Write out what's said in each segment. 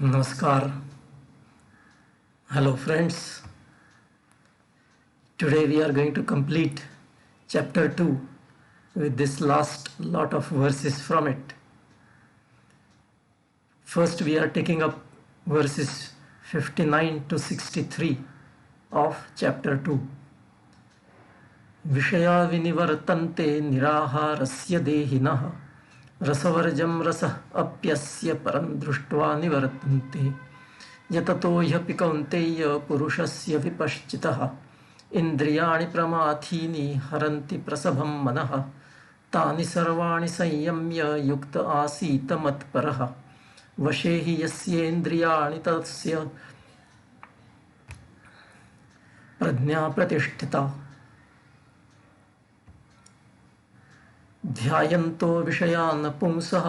Namaskar. Hello friends. Today we are going to complete chapter 2 with this last lot of verses from it. First we are taking up verses 59 to 63 of chapter 2. Vishaya vinivartante niraharasya dehinah रसवर्जं रसः अप्यस्य परं दृष्ट्वा निवर्तन्ते यततो ह्यपि कौन्तेय पुरुषस्य विपश्चितः इन्द्रियाणि प्रमाथीनि हरन्ति प्रसभं मनः तानि सर्वाणि संयम्य युक्त आसीत मत्परः वशे हि यस्येन्द्रियाणि तस्य प्रज्ञा प्रतिष्ठिता ध्यायन्तो विषयान् पुंसः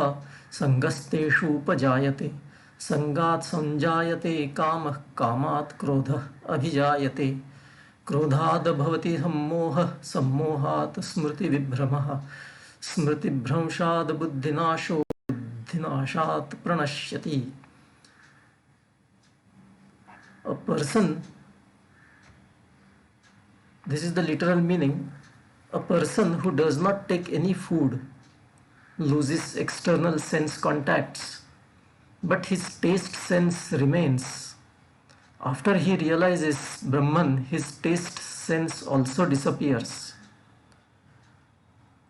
संगस्तेषूपजायते संगात् संजायते कामः कामात् क्रोधः अभिजायते क्रोधाद् भवति सम्मोहः सम्मोहात् स्मृतिविभ्रमः स्मृतिभ्रंशाद् बुद्धिनाशो बुद्धिनाशात् प्रणश्यति. A person, this is the literal meaning, a person who does not take any food loses external sense contacts, but his taste sense remains. After he realizes Brahman, his taste sense also disappears.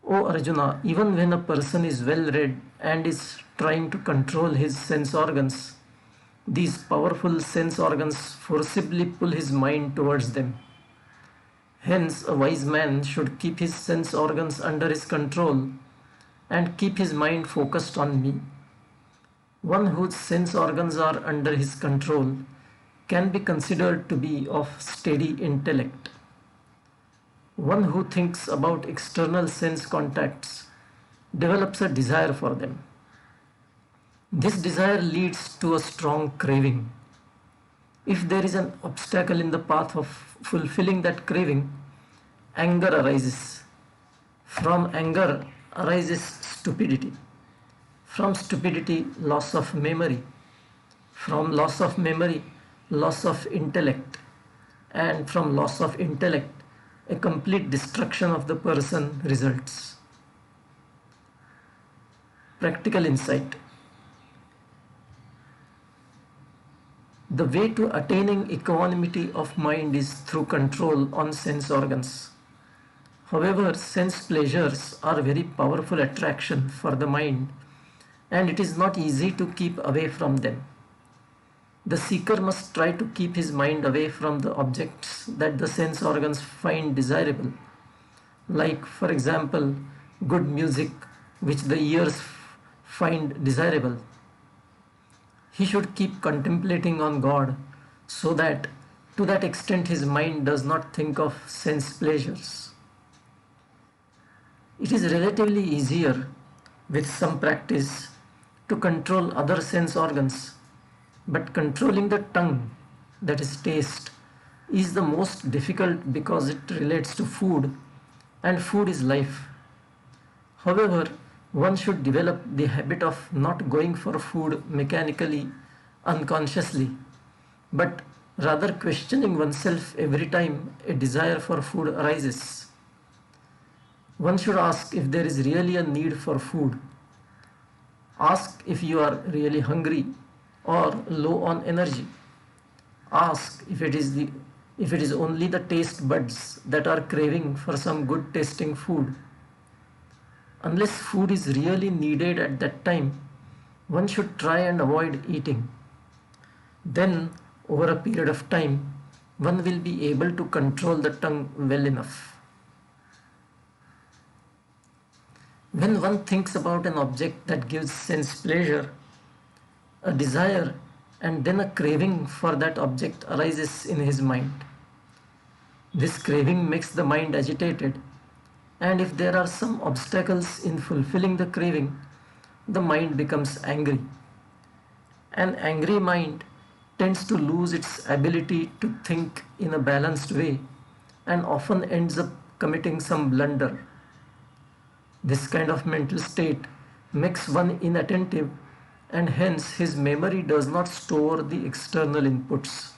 O Arjuna, even when a person is well read and is trying to control his sense organs, these powerful sense organs forcibly pull his mind towards them. Hence, a wise man should keep his sense organs under his control and keep his mind focused on me. One whose sense organs are under his control can be considered to be of steady intellect. One who thinks about external sense contacts develops a desire for them. This desire leads to a strong craving. If there is an obstacle in the path of fulfilling that craving, anger arises. From anger arises stupidity. From stupidity, loss of memory. From loss of memory, loss of intellect. And from loss of intellect, a complete destruction of the person results. Practical insight. The way to attaining equanimity of mind is through control on sense organs. However, sense pleasures are a very powerful attraction for the mind, and it is not easy to keep away from them. The seeker must try to keep his mind away from the objects that the sense organs find desirable, like, for example, good music which the ears find desirable. He should keep contemplating on God so that to that extent his mind does not think of sense pleasures. It is relatively easier with some practice to control other sense organs, but controlling the tongue, that is taste, is the most difficult because it relates to food, and food is life. However, one should develop the habit of not going for food mechanically, unconsciously, but rather questioning oneself every time a desire for food arises. One should ask if there is really a need for food. Ask if you are really hungry or low on energy. Ask if it is only the taste buds that are craving for some good tasting food. Unless food is really needed at that time, one should try and avoid eating. Then, over a period of time, one will be able to control the tongue well enough. When one thinks about an object that gives sense pleasure, a desire and then a craving for that object arises in his mind. This craving makes the mind agitated, and if there are some obstacles in fulfilling the craving, the mind becomes angry. An angry mind tends to lose its ability to think in a balanced way and often ends up committing some blunder. This kind of mental state makes one inattentive and hence his memory does not store the external inputs.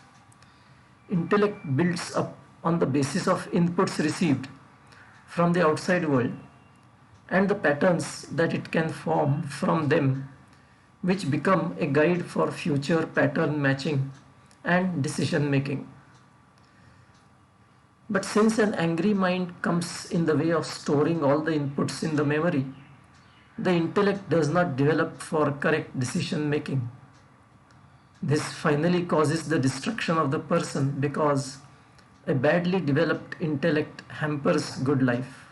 Intellect builds up on the basis of inputs received from the outside world and the patterns that it can form from them, which become a guide for future pattern matching and decision making. But since an angry mind comes in the way of storing all the inputs in the memory, the intellect does not develop for correct decision making. This finally causes the destruction of the person because a badly developed intellect hampers good life.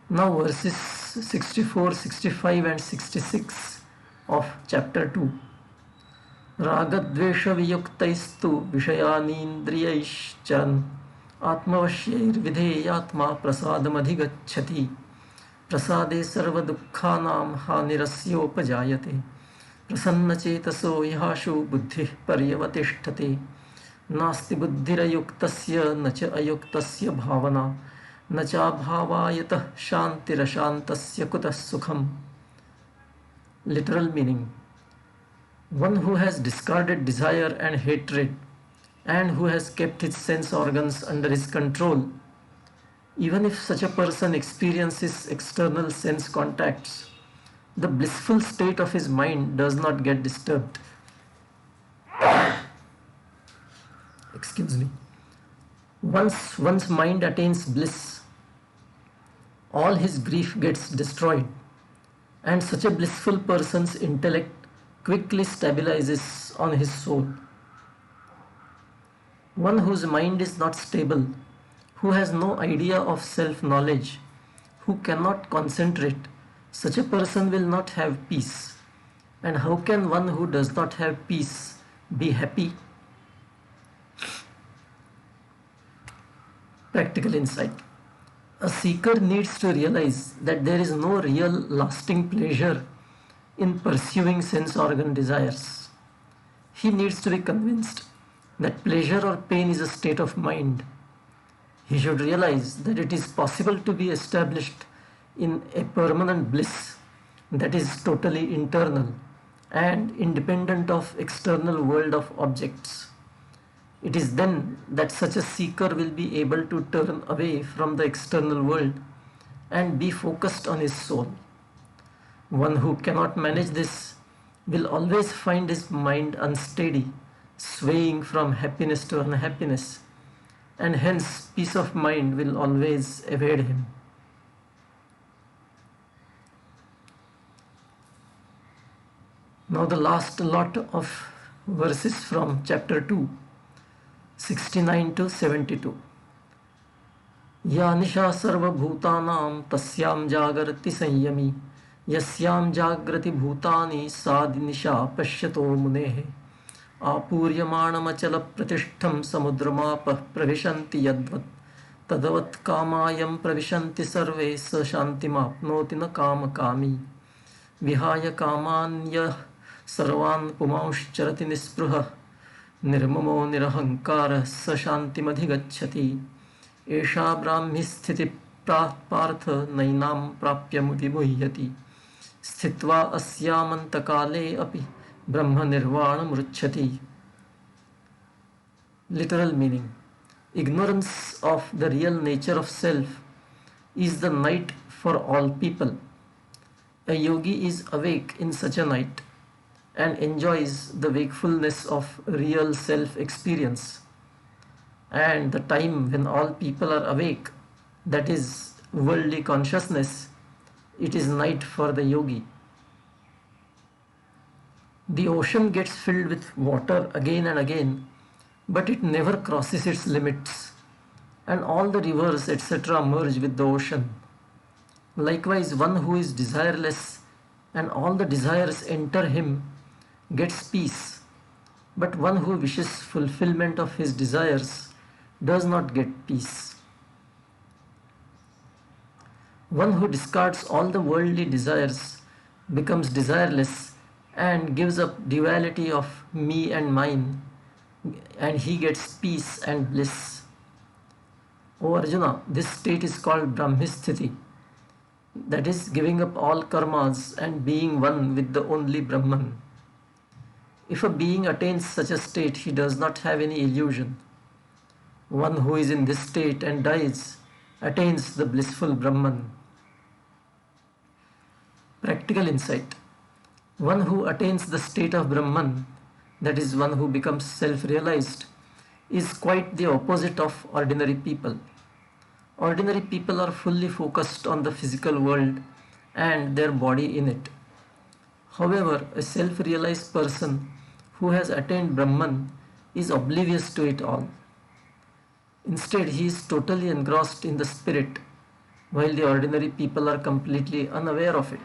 Now verses 64, 65 and 66 of chapter 2. रागद्वेषवियुक्तैस्तु विषयानीन्द्रियैश्चरन् आत्मवश्यैर्विधेयात्मा प्रसादमधिगच्छति प्रसादे सर्वदुःखानां हानिरस्योपजायते प्रसन्नचेतसो यहाशु बुद्धिः पर्यवतिष्ठते नास्ति बुद्धिरयुक्तस्य न च अयुक्तस्य भावना न चाभावायतः शान्तिरशान्तस्य कुतः सुखम्. Literal meaning: one who has discarded desire and hatred and who has kept his sense organs under his control, even if such a person experiences external sense contacts, the blissful state of his mind does not get disturbed. Excuse me. Once one's mind attains bliss, all his grief gets destroyed, and such a blissful person's intellect quickly stabilizes on his soul. One whose mind is not stable, who has no idea of self-knowledge, who cannot concentrate, such a person will not have peace. And how can one who does not have peace be happy? Practical insight. A seeker needs to realize that there is no real lasting pleasure in pursuing sense organ desires. He needs to be convinced that pleasure or pain is a state of mind. He should realize that it is possible to be established in a permanent bliss that is totally internal and independent of external world of objects. It is then that such a seeker will be able to turn away from the external world and be focused on his soul. One who cannot manage this will always find his mind unsteady, swaying from happiness to unhappiness, and hence peace of mind will always evade him. Now the last lot of verses from chapter 2, 69 to 72. या निशा सर्वभूतानां तस्यां जागर्ति संयमी यस्यां जाग्रति भूतानि सा निशा पश्यतो मुनेः आपूर्यमाणमचलप्रतिष्ठं समुद्रमापः प्रविशन्ति यद्वत् तदवत् कामायं प्रविशन्ति सर्वे स शान्तिमाप्नोति न कामकामी विहाय कामान्यः सर्वान् पुमांश्चरति निःस्पृहः निर्ममो निरहङ्कारः स शान्तिमधिगच्छति एषा ब्राह्मी स्थितिः पार्थ नैनां प्राप्य विमुह्यति स्थित्वा अस्यामन्तकाले अपि ब्रह्मनिर्वाणमृच्छति. Literal meaning: ignorance of the real nature of self is the night for all people. A yogi is awake in such a night and enjoys the wakefulness of real self experience. And the time when all people are awake, that is worldly consciousness, it is night for the yogi. The ocean gets filled with water again and again, but it never crosses its limits, and all the rivers etc. merge with the ocean. Likewise, one who is desireless and all the desires enter him gets peace, but one who wishes fulfillment of his desires does not get peace. One who discards all the worldly desires becomes desireless and gives up duality of me and mine, and he gets peace and bliss. O Arjuna, this state is called Brahmisthiti, that is, giving up all karmas and being one with the only Brahman. If a being attains such a state, he does not have any illusion. One who is in this state and dies attains the blissful Brahman. Practical insight. One who attains the state of Brahman, that is, one who becomes self-realized, is quite the opposite of ordinary people. Ordinary people are fully focused on the physical world and their body in it. However, a self-realized person who has attained Brahman is oblivious to it all. Instead, he is totally engrossed in the spirit, while the ordinary people are completely unaware of it.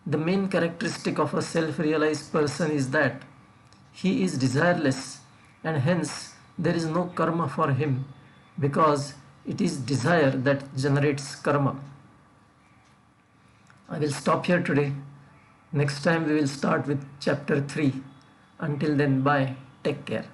The main characteristic of a self-realized person is that he is desireless, and hence there is no karma for him, because it is desire that generates karma. I will stop here today. Next time we will start with chapter 3. Until then, bye. Take care.